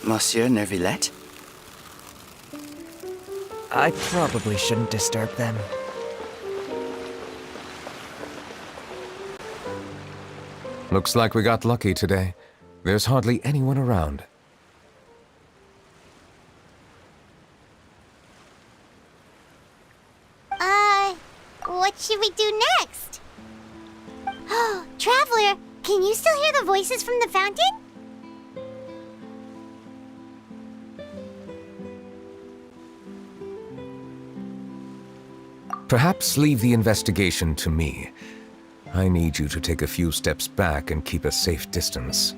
Monsieur Neuvillette? I probably shouldn't disturb them. Looks like we got lucky today. There's hardly anyone around. What should we do next? Oh, Traveler, can you still hear the voices from the fountain? Perhaps leave the investigation to me. I need you to take a few steps back and keep a safe distance.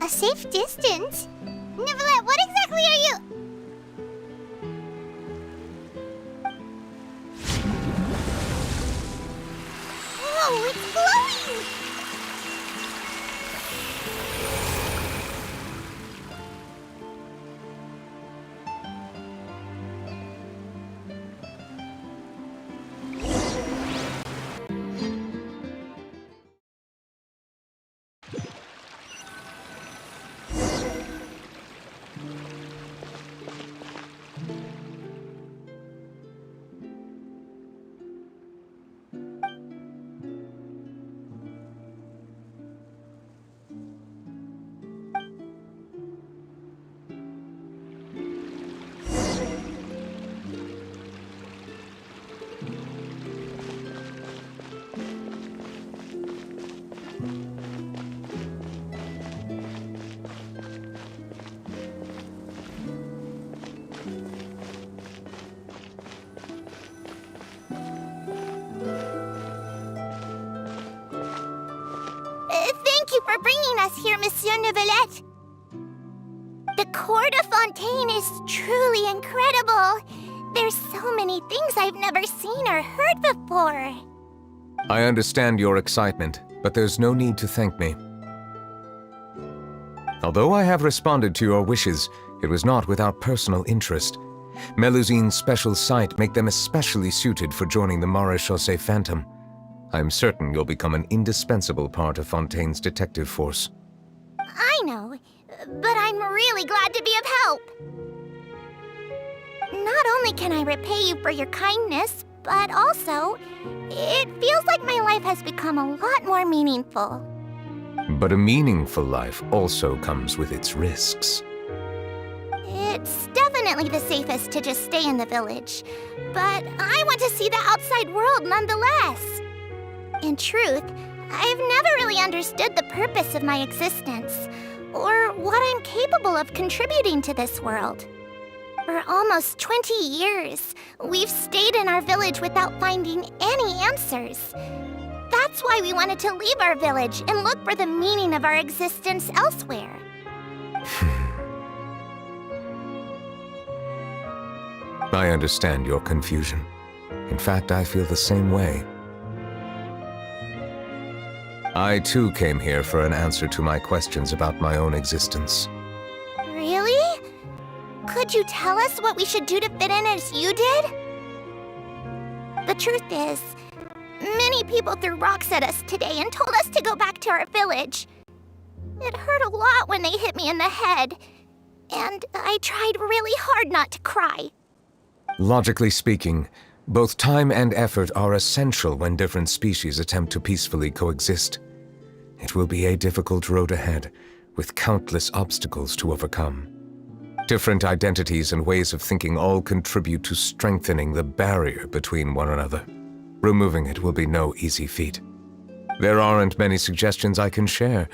A safe distance? Neuvillette, what exactly are you... Whoa, it's glowing! Thank you for bringing us here, Monsieur Neuvillette. The court of Fontaine is truly incredible. There's so many things I've never seen or heard before. I understand your excitement, but there's no need to thank me. Although I have responded to your wishes, it was not without personal interest. Melusine's special sight make them especially suited for joining the Maréchaussée Phantom. I'm certain you'll become an indispensable part of Fontaine's detective force. I know, but I'm really glad to be of help. Not only can I repay you for your kindness, but also, it feels like my life has become a lot more meaningful. But a meaningful life also comes with its risks. It's definitely the safest to just stay in the village, but I want to see the outside world nonetheless. In truth, I've never really understood the purpose of my existence, or what I'm capable of contributing to this world. For almost 20 years, we've stayed in our village without finding any answers. That's why we wanted to leave our village and look for the meaning of our existence elsewhere. I understand your confusion. In fact, I feel the same way. I too came here for an answer to my questions about my own existence. Really? Could you tell us what we should do to fit in as you did? The truth is, many people threw rocks at us today and told us to go back to our village. It hurt a lot when they hit me in the head, and I tried really hard not to cry. Logically speaking, both time and effort are essential when different species attempt to peacefully coexist. It will be a difficult road ahead, with countless obstacles to overcome. Different identities and ways of thinking all contribute to strengthening the barrier between one another. Removing it will be no easy feat. There aren't many suggestions I can share,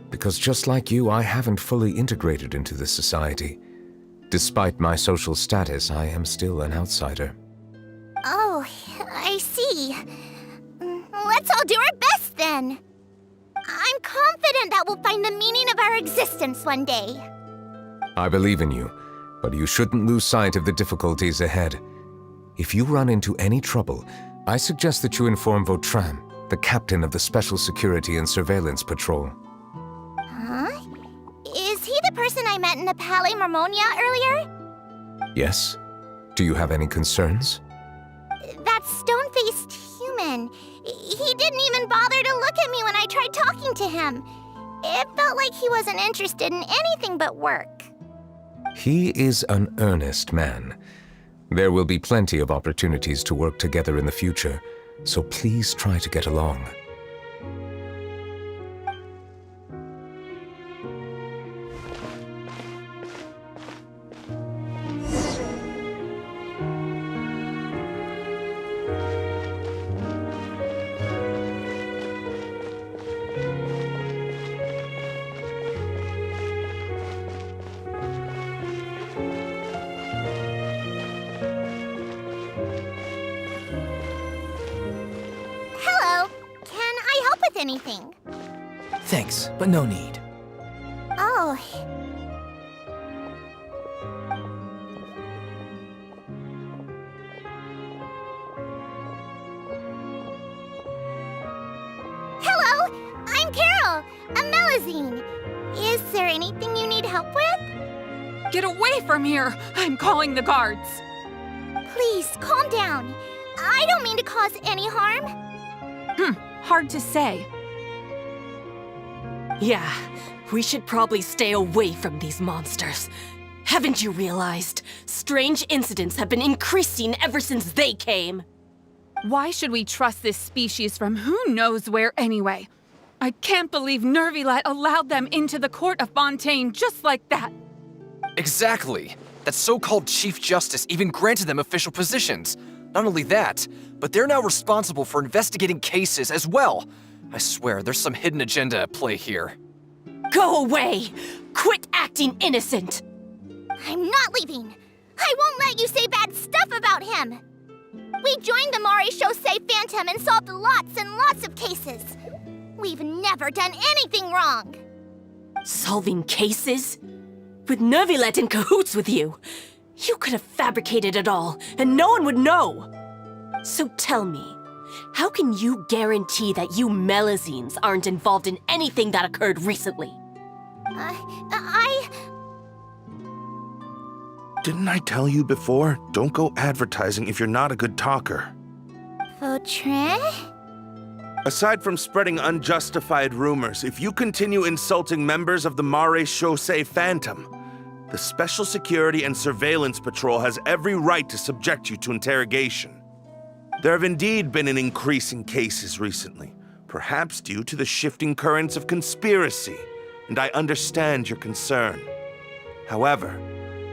because just like you, I haven't fully integrated into this society. Despite my social status, I am still an outsider. Oh, I see. Let's all do our best then. I'm confident that we'll find the meaning of our existence one day. I believe in you, but you shouldn't lose sight of the difficulties ahead. If you run into any trouble, I suggest that you inform Vautrin, the captain of the Special Security and Surveillance Patrol. Huh? Is he the person I met in the Palais Mermonia earlier? Yes? Do you have any concerns? That stone-faced human. He didn't even bother to look at me when I tried talking to him. It felt like he wasn't interested in anything but work. He is an earnest man. There will be plenty of opportunities to work together in the future, so please try to get along. Anything. Thanks, but no need. Oh. Hello, I'm Carol, a Melazine. Is there anything you need help with? Get away from here! I'm calling the guards. Please, calm down. I don't mean to cause any harm. Hard to say. Yeah, we should probably stay away from these monsters. Haven't you realized? Strange incidents have been increasing ever since they came. Why should we trust this species from who knows where anyway? I can't believe Neuvillette allowed them into the court of Fontaine just like that. Exactly. That so-called Chief Justice even granted them official positions. Not only that, but they're now responsible for investigating cases as well. I swear, there's some hidden agenda at play here. Go away! Quit acting innocent! I'm not leaving. I won't let you say bad stuff about him. We joined the Chaussee Phantom and solved lots and lots of cases. We've never done anything wrong. Solving cases? With Neuvillette in cahoots with you? You could have fabricated it all, and no one would know. So tell me, how can you guarantee that you Melazines aren't involved in anything that occurred recently? Didn't I tell you before? Don't go advertising if you're not a good talker. Vautrin? Aside from spreading unjustified rumors, if you continue insulting members of the Chaussee Phantom, the Special Security and Surveillance Patrol has every right to subject you to interrogation. There have indeed been an increase in cases recently, perhaps due to the shifting currents of conspiracy, and I understand your concern. However,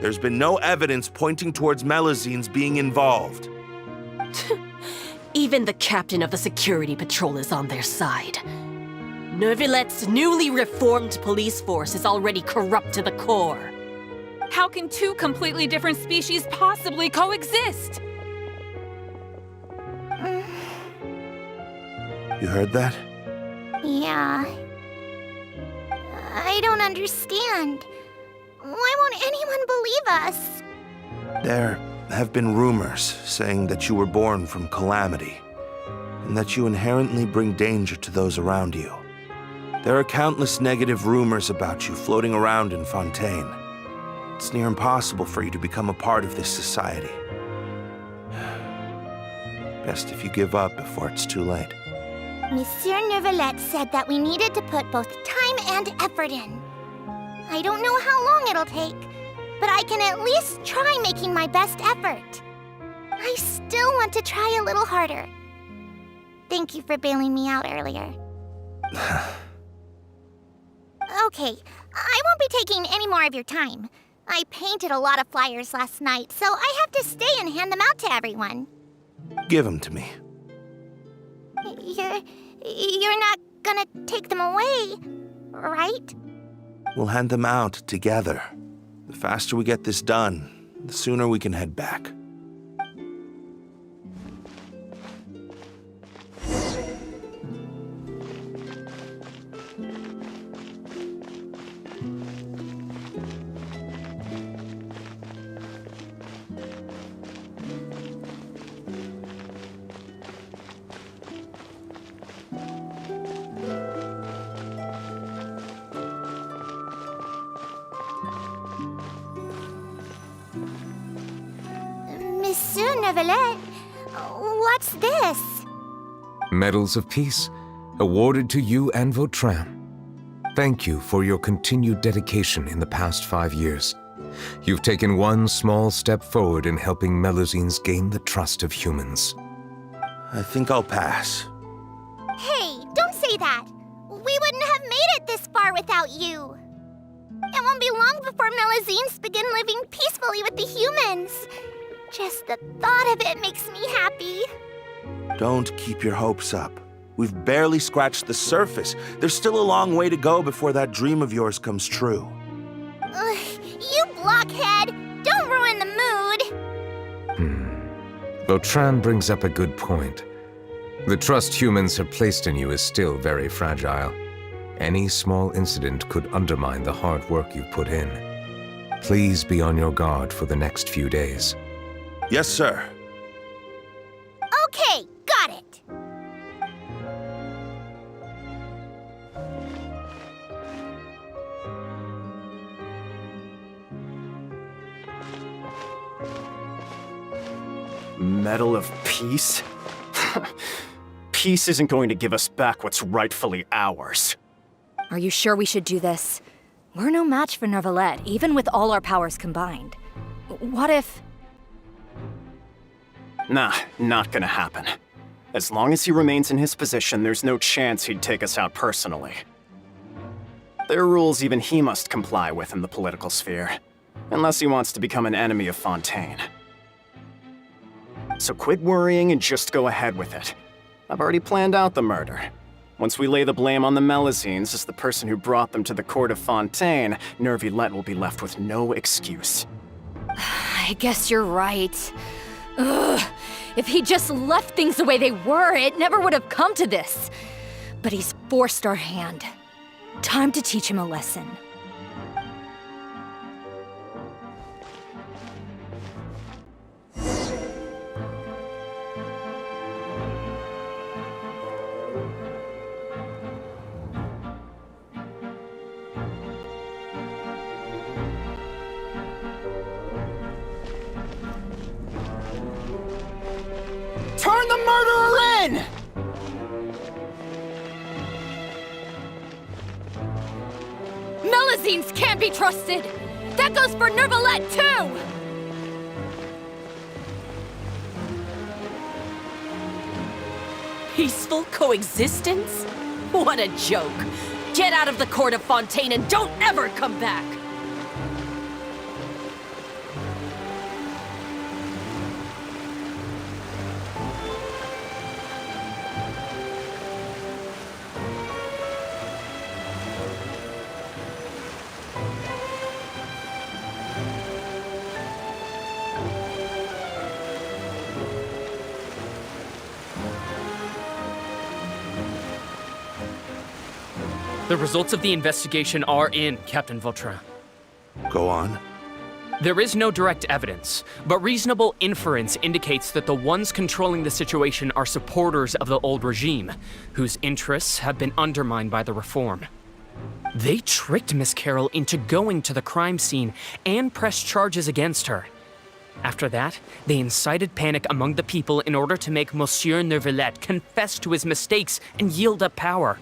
there's been no evidence pointing towards Melazines being involved. Even the captain of the security patrol is on their side. Neuvillette's newly reformed police force is already corrupt to the core. How can two completely different species possibly coexist? You heard that? Yeah. I don't understand. Why won't anyone believe us? There have been rumors saying that you were born from calamity, and that you inherently bring danger to those around you. There are countless negative rumors about you floating around in Fontaine. It's near impossible for you to become a part of this society. Best if you give up before it's too late. Monsieur Neuvillette said that we needed to put both time and effort in. I don't know how long it'll take, but I can at least try making my best effort. I still want to try a little harder. Thank you for bailing me out earlier. Okay, I won't be taking any more of your time. I painted a lot of flyers last night, so I have to stay and hand them out to everyone. Give them to me. You're not gonna take them away, right? We'll hand them out together. The faster we get this done, the sooner we can head back. Monsieur Neuvillette, what's this? Medals of Peace, awarded to you and Vautrin. Thank you for your continued dedication in the past 5 years. You've taken one small step forward in helping Melusines gain the trust of humans. I think I'll pass. Hey, don't say that. We wouldn't have made it this far without you. It won't be long before Melusines begin living peacefully with the humans. Just the thought of it makes me happy. Don't keep your hopes up. We've barely scratched the surface. There's still a long way to go before that dream of yours comes true. Ugh, you blockhead! Don't ruin the mood! Vautrin brings up a good point. The trust humans have placed in you is still very fragile. Any small incident could undermine the hard work you've put in. Please be on your guard for the next few days. Yes, sir. Okay, got it. Medal of Peace? Peace isn't going to give us back what's rightfully ours. Are you sure we should do this? We're no match for Neuvillette, even with all our powers combined. What if... Nah, not gonna happen. As long as he remains in his position, there's no chance he'd take us out personally. There are rules even he must comply with in the political sphere, unless he wants to become an enemy of Fontaine. So quit worrying and just go ahead with it. I've already planned out the murder. Once we lay the blame on the Melusines as the person who brought them to the court of Fontaine, Neuvillette will be left with no excuse. I guess you're right. Ugh. If he just left things the way they were, it never would have come to this. But he's forced our hand. Time to teach him a lesson. Turn the murderer in! Melusines can't be trusted! That goes for Neuvillette, too! Peaceful coexistence? What a joke. Get out of the court of Fontaine and don't ever come back! The results of the investigation are in, Captain Vautrin. Go on. There is no direct evidence, but reasonable inference indicates that the ones controlling the situation are supporters of the old regime, whose interests have been undermined by the reform. They tricked Miss Carroll into going to the crime scene and pressed charges against her. After that, they incited panic among the people in order to make Monsieur Neuvillette confess to his mistakes and yield up power.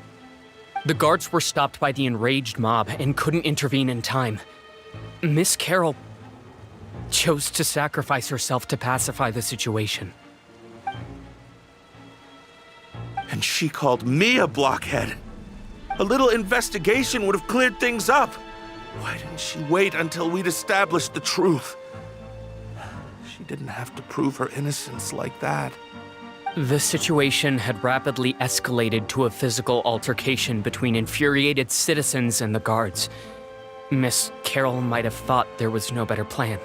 The guards were stopped by the enraged mob and couldn't intervene in time. Miss Carroll chose to sacrifice herself to pacify the situation. And she called me a blockhead. A little investigation would have cleared things up. Why didn't she wait until we'd established the truth? She didn't have to prove her innocence like that. The situation had rapidly escalated to a physical altercation between infuriated citizens and the guards. Miss Carroll might have thought there was no better plan.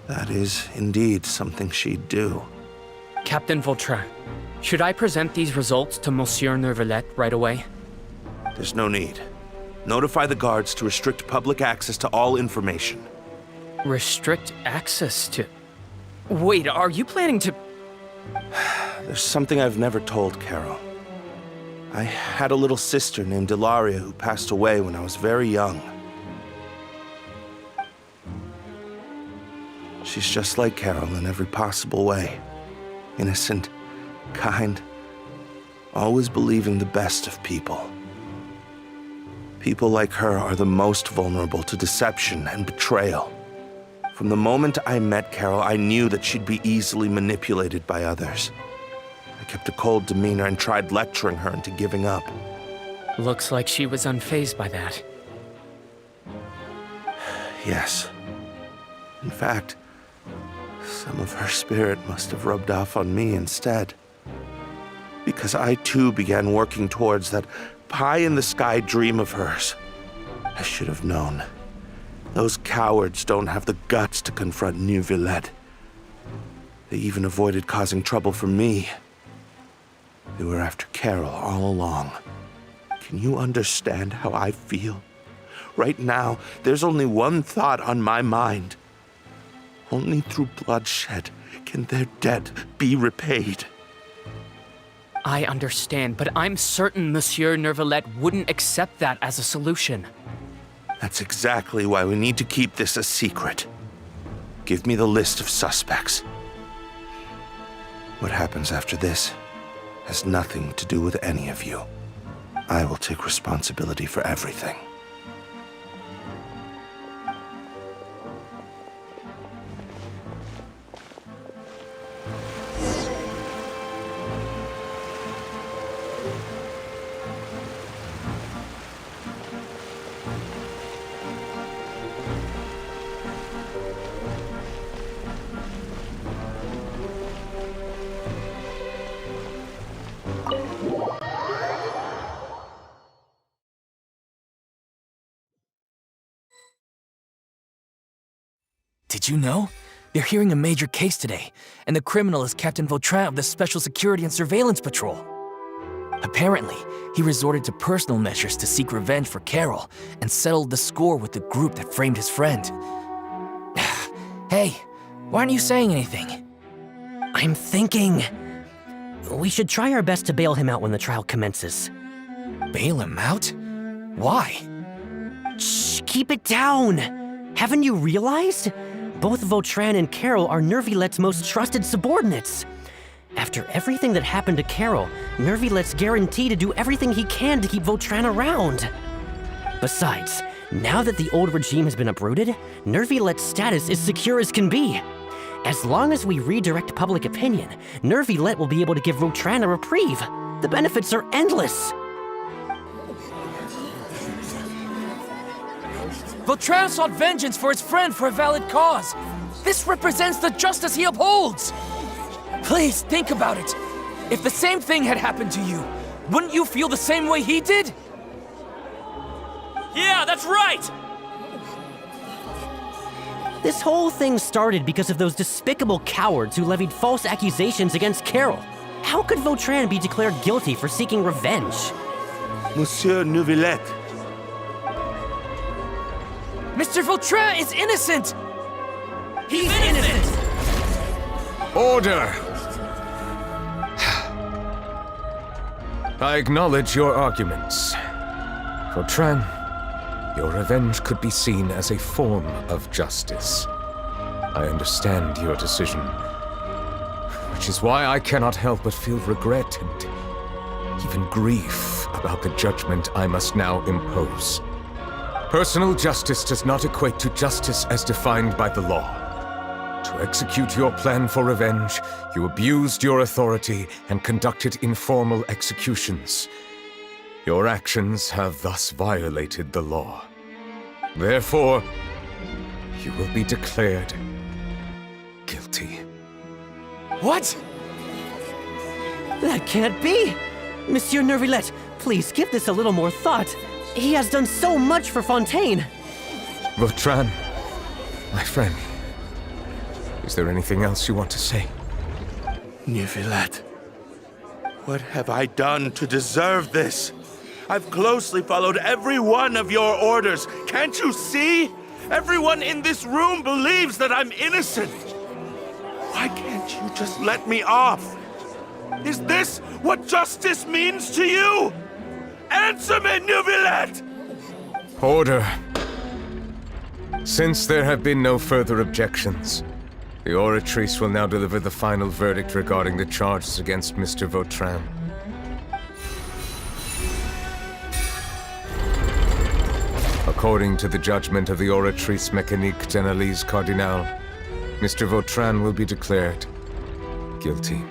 That is indeed something she'd do. Captain Vautrin, should I present these results to Monsieur Neuvillette right away? There's no need. Notify the guards to restrict public access to all information. Restrict access to... Wait, are you planning to... There's something I've never told Carol. I had a little sister named Ilaria who passed away when I was very young. She's just like Carol in every possible way. Innocent, kind, always believing the best of people. People like her are the most vulnerable to deception and betrayal. From the moment I met Carol, I knew that she'd be easily manipulated by others. I kept a cold demeanor and tried lecturing her into giving up. Looks like she was unfazed by that. Yes. In fact, some of her spirit must have rubbed off on me instead. Because I too began working towards that pie-in-the-sky dream of hers. I should have known. Those cowards don't have the guts to confront Neuvillette. They even avoided causing trouble for me. They were after Carol all along. Can you understand how I feel? Right now, there's only one thought on my mind. Only through bloodshed can their debt be repaid. I understand, but I'm certain Monsieur Neuvillette wouldn't accept that as a solution. That's exactly why we need to keep this a secret. Give me the list of suspects. What happens after this has nothing to do with any of you. I will take responsibility for everything. Did you know? They're hearing a major case today, and the criminal is Captain Vautrin of the Special Security and Surveillance Patrol. Apparently, he resorted to personal measures to seek revenge for Carol and settled the score with the group that framed his friend. Hey, why aren't you saying anything? I'm thinking. We should try our best to bail him out when the trial commences. Bail him out? Why? Shh, keep it down! Haven't you realized? Both Vautrin and Carol are Neuvillette's most trusted subordinates. After everything that happened to Carol, Neuvillette's guaranteed to do everything he can to keep Vautrin around. Besides, now that the old regime has been uprooted, Neuvillette's status is secure as can be. As long as we redirect public opinion, Neuvillette will be able to give Vautrin a reprieve. The benefits are endless. Vautrin sought vengeance for his friend for a valid cause. This represents the justice he upholds. Please, think about it. If the same thing had happened to you, wouldn't you feel the same way he did? Yeah, that's right! This whole thing started because of those despicable cowards who levied false accusations against Carol. How could Vautrin be declared guilty for seeking revenge? Monsieur Neuvillette. Mr. Vautrin is innocent! He's innocent! Order! I acknowledge your arguments. Vautrin, your revenge could be seen as a form of justice. I understand your decision, which is why I cannot help but feel regret and even grief about the judgment I must now impose. Personal justice does not equate to justice as defined by the law. To execute your plan for revenge, you abused your authority and conducted informal executions. Your actions have thus violated the law. Therefore, you will be declared guilty. What? That can't be! Monsieur Neuvillette, please give this a little more thought. He has done so much for Fontaine. Vautrin, my friend, is there anything else you want to say? Neuvillette, what have I done to deserve this? I've closely followed every one of your orders. Can't you see? Everyone in this room believes that I'm innocent. Why can't you just let me off? Is this what justice means to you? Answer me, Neuvillette! Order. Since there have been no further objections, The Oratrice will now deliver the final verdict regarding the charges against Mr. Vautrin. According to the judgment of the Oratrice Mécanique d'Analyse Cardinale, Mr. Vautrin will be declared guilty.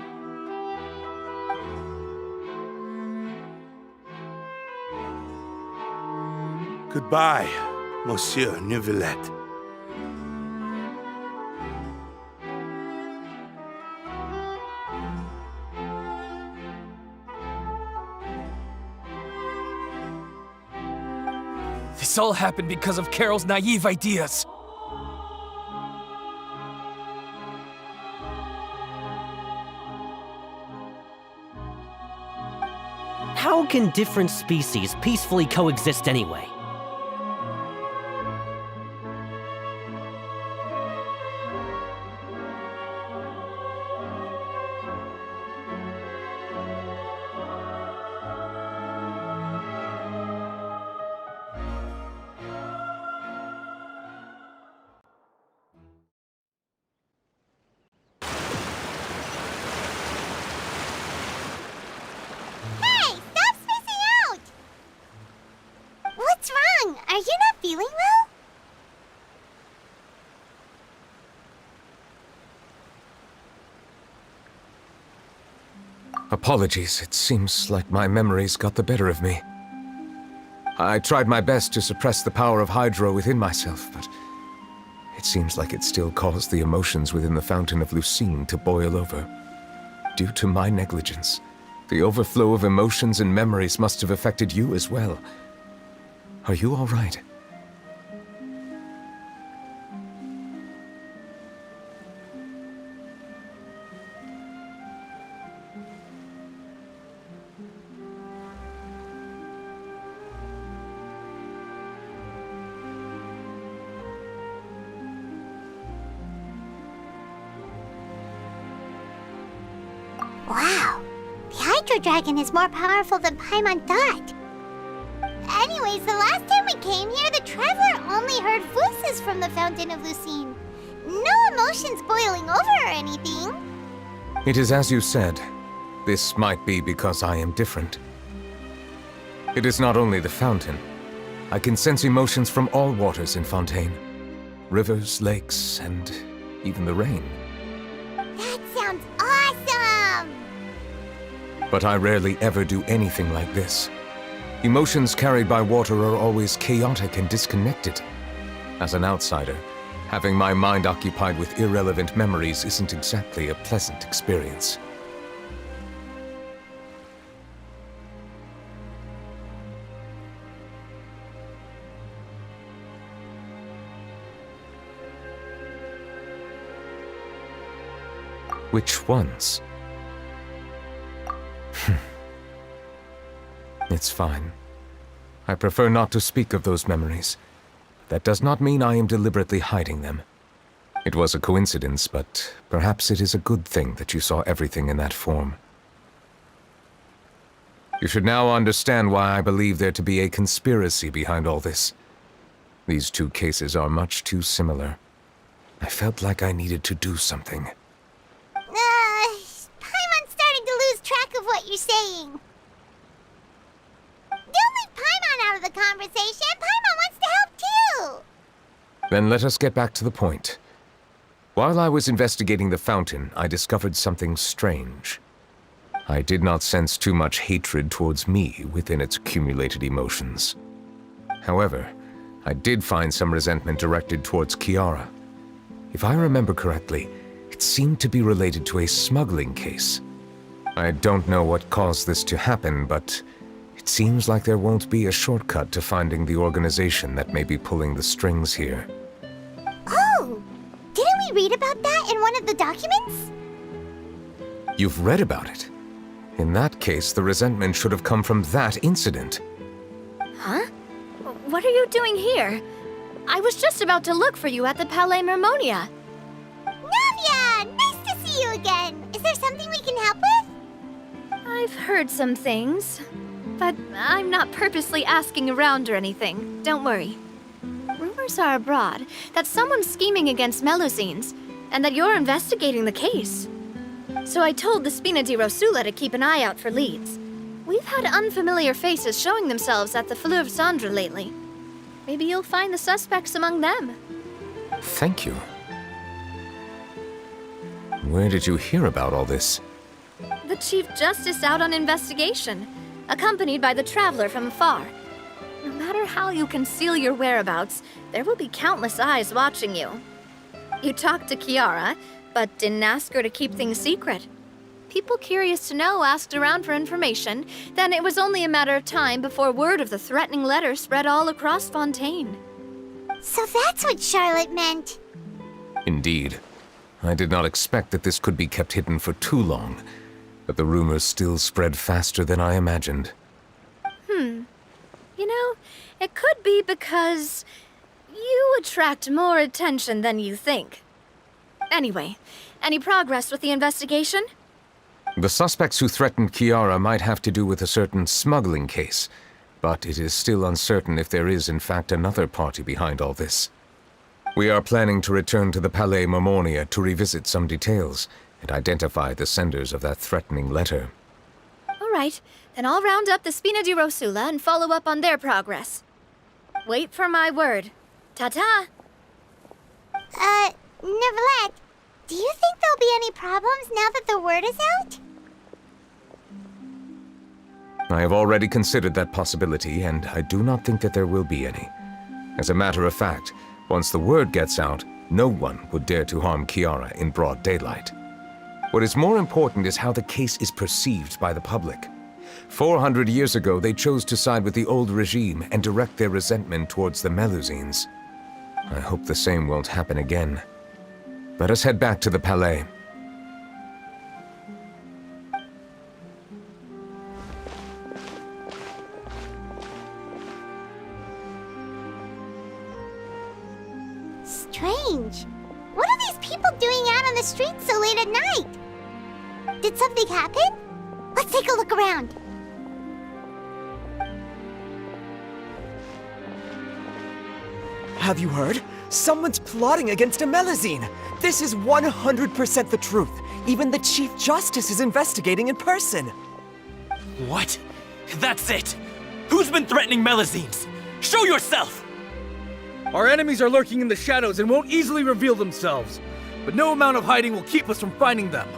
Goodbye, Monsieur Neuvillette. This all happened because of Carol's naive ideas. How can different species peacefully coexist anyway? Hey, stop spacing out! What's wrong? Are you not feeling well? Apologies, it seems like my memories got the better of me. I tried my best to suppress the power of Hydro within myself, but it seems like it still caused the emotions within the Fountain of Lucine to boil over. Due to my negligence, the overflow of emotions and memories must have affected you as well. Are you all right? Wow, the Hydro Dragon is more powerful than Paimon thought. Anyways, the last time we came here, the Traveler only heard voices from the Fountain of Lucine. No emotions boiling over or anything. It is as you said. This might be because I am different. It is not only the fountain. I can sense emotions from all waters in Fontaine. Rivers, lakes, and even the rain. That sounds awesome! But I rarely ever do anything like this. Emotions carried by water are always chaotic and disconnected. As an outsider, having my mind occupied with irrelevant memories isn't exactly a pleasant experience. Which ones? It's fine. I prefer not to speak of those memories. That does not mean I am deliberately hiding them. It was a coincidence, but perhaps it is a good thing that you saw everything in that form. You should now understand why I believe there to be a conspiracy behind all this. These two cases are much too similar. I felt like I needed to do something. Paimon's starting to lose track of what you're saying. Don't leave Paimon out of the conversation. Paimon wants to help too. Then let us get back to the point. While I was investigating the fountain, I discovered something strange. I did not sense too much hatred towards me within its accumulated emotions. However, I did find some resentment directed towards Kiara. If I remember correctly, it seemed to be related to a smuggling case. I don't know what caused this to happen, but it seems like there won't be a shortcut to finding the organization that may be pulling the strings here. Oh! Didn't we read about that in one of the documents? You've read about it? In that case, the resentment should have come from that incident. Huh? What are you doing here? I was just about to look for you at the Palais Mermonia. Navia! Nice to see you again! Is there something we can help with? I've heard some things, but I'm not purposely asking around or anything. Don't worry. Rumors are abroad that someone's scheming against Melusines. and that you're investigating the case. So I told the Spina di Rosula to keep an eye out for leads. We've had unfamiliar faces showing themselves at the Fleuve Cendre lately. Maybe you'll find the suspects among them. Thank you. Where did you hear about all this? The Chief Justice out on investigation, accompanied by the Traveler from afar. No matter how you conceal your whereabouts, there will be countless eyes watching you. You talked to Kiara, but didn't ask her to keep things secret. People curious to know asked around for information, then it was only a matter of time before word of the threatening letter spread all across Fontaine. So that's what Charlotte meant. Indeed. I did not expect that this could be kept hidden for too long, but the rumors still spread faster than I imagined. You know, it could be because you attract more attention than you think. Anyway, any progress with the investigation? The suspects who threatened Kiara might have to do with a certain smuggling case, but it is still uncertain if there is in fact another party behind all this. We are planning to return to the Palais Mermonia to revisit some details and identify the senders of that threatening letter. All right, then I'll round up the Spina di Rosula and follow up on their progress. Wait for my word. Ta-ta! Neuvillette, do you think there'll be any problems now that the word is out? I have already considered that possibility, and I do not think that there will be any. As a matter of fact, once the word gets out, no one would dare to harm Kiara in broad daylight. What is more important is how the case is perceived by the public. 400 years ago, they chose to side with the old regime and direct their resentment towards the Melusines. I hope the same won't happen again. Let us head back to the Palais. Strange. What are these people doing out on the streets so late at night? Did something happen? Let's take a look around. Have you heard? Someone's plotting against a Melusine! This is 100% the truth. Even the Chief Justice is investigating in person. What? That's it! Who's been threatening Melusines? Show yourself! Our enemies are lurking in the shadows and won't easily reveal themselves. But no amount of hiding will keep us from finding them.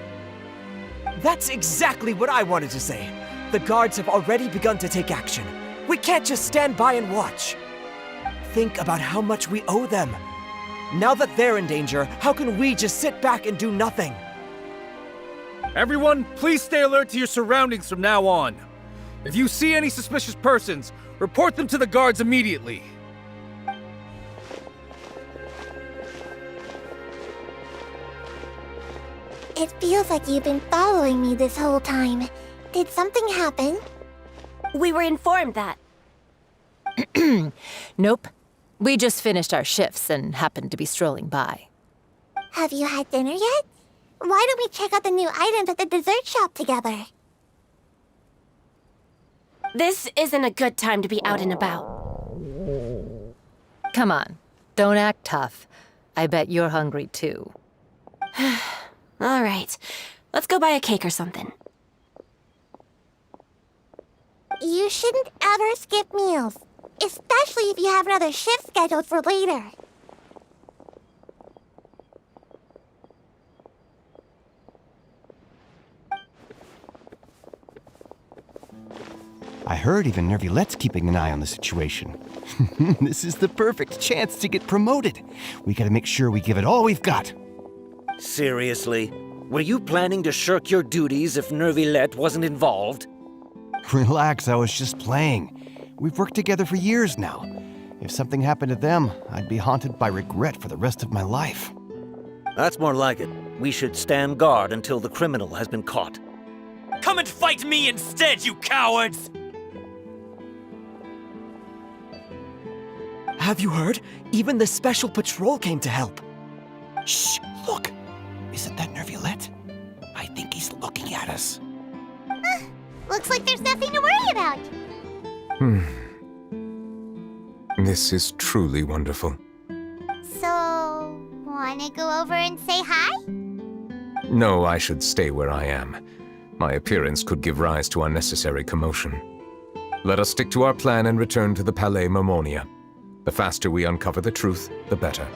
That's exactly what I wanted to say. The guards have already begun to take action. We can't just stand by and watch. Think about how much we owe them. Now that they're in danger, how can we just sit back and do nothing? Everyone, please stay alert to your surroundings from now on. If you see any suspicious persons, report them to the guards immediately. It feels like you've been following me this whole time. Did something happen? We were informed that. Nope. We just finished our shifts and happened to be strolling by. Have you had dinner yet? Why don't we check out the new items at the dessert shop together? This isn't a good time to be out and about. Come on, don't act tough. I bet you're hungry too. All right, let's go buy a cake or something. You shouldn't ever skip meals, especially if you have another shift scheduled for later. I heard even Neuvillette's keeping an eye on the situation. This is the perfect chance to get promoted. We gotta make sure we give it all we've got. Seriously? Were you planning to shirk your duties if Neuvillette wasn't involved? Relax, I was just playing. We've worked together for years now. If something happened to them, I'd be haunted by regret for the rest of my life. That's more like it. We should stand guard until the criminal has been caught. Come and fight me instead, you cowards! Have you heard? Even the Special Patrol came to help. Shh! Look! Isn't that Neuvillette? I think he's looking at us. Looks like there's nothing to worry about. This is truly wonderful. So, why Wanna go over and say hi? No, I should stay where I am. My appearance could give rise to unnecessary commotion. Let us stick to our plan and return to the Palais Mermonia. The faster we uncover the truth, the better.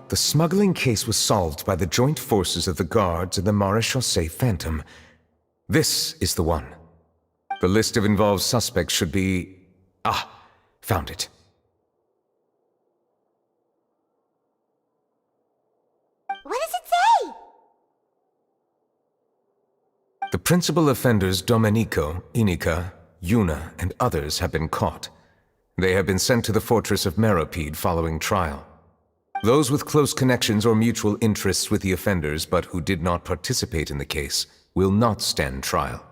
The smuggling case was solved by the joint forces of the guards and the Maréchaussée Phantom. This is the one. The list of involved suspects should be... Ah, found it. What does it say? The principal offenders Domenico, Inica, Yuna, and others have been caught. They have been sent to the fortress of Meropide following trial. Those with close connections or mutual interests with the offenders but who did not participate in the case will not stand trial.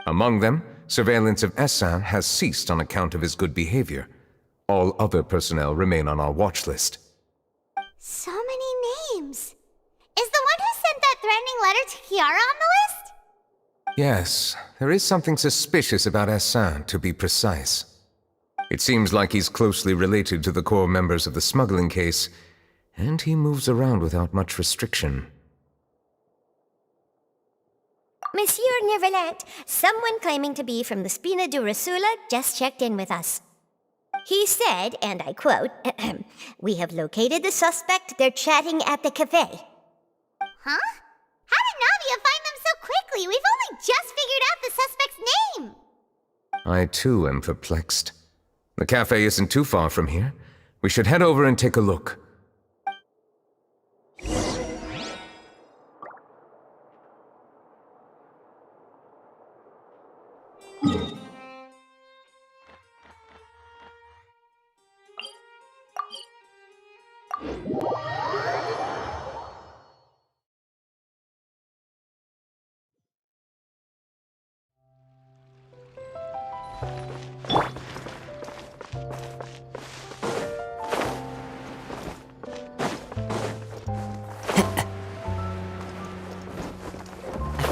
Among them, surveillance of Essin has ceased on account of his good behavior. All other personnel remain on our watch list. So many names. Is the one who sent that threatening letter to Kiara on the list? Yes, there is something suspicious about Essin, to be precise. It seems like he's closely related to the core members of the smuggling case, and he moves around without much restriction. Monsieur Neuvillette, someone claiming to be from the Spina di Rosula just checked in with us. He said, and I quote, "We have located the suspect. They're chatting at the cafe." Huh? How did Navia find them so quickly? We've only just figured out the suspect's name! I too am perplexed. The cafe isn't too far from here. We should head over and take a look.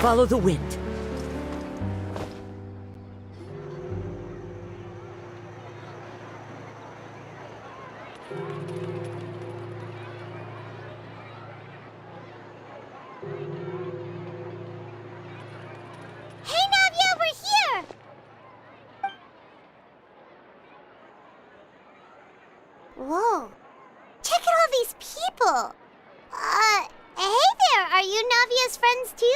Follow the wind. Hey, Navia, we're here! Whoa. Check out all these people! Hey there, are you Navia's friends too?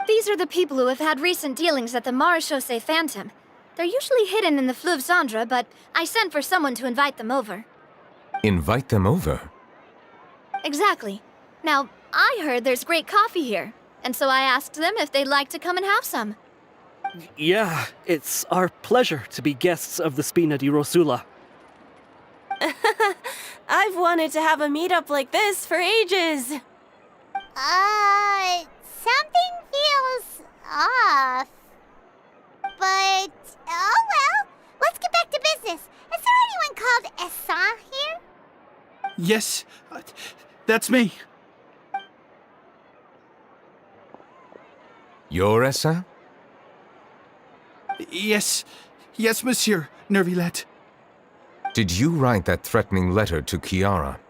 These are the people who have had recent dealings at the Maréchaussée Phantom. They're usually hidden in the Fleuve Cendre, but I sent for someone to invite them over. Invite them over? Exactly. Now, I heard there's great coffee here, and so I asked them if they'd like to come and have some. Yeah, it's our pleasure to be guests of the Spina di Rosula. I've wanted to have a meetup like this for ages. Something feels off. But, oh well, let's get back to business. Is there anyone called Essin here? Yes, that's me. You're Essin? Yes, monsieur Neuvillette. Did you write that threatening letter to Kiara?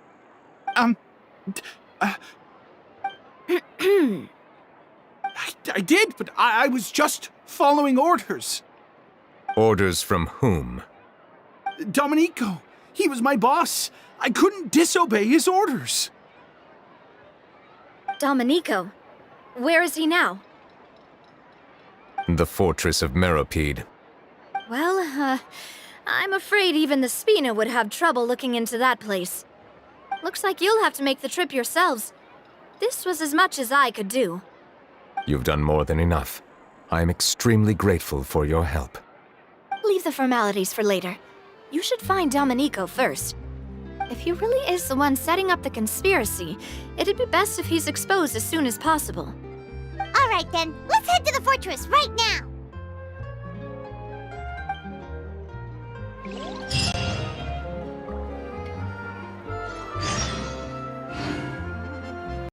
I did, but I was just following orders. Orders from whom? Domenico, he was my boss. I couldn't disobey his orders. Domenico, where is he now? The fortress of Meropide. Well, I'm afraid even the Spina would have trouble looking into that place. Looks like you'll have to make the trip yourselves. This was as much as I could do. You've done more than enough. I am extremely grateful for your help. Leave the formalities for later. You should find Domenico first. If he really is the one setting up the conspiracy, it'd be best if he's exposed as soon as possible. All right then, let's head to the fortress right now.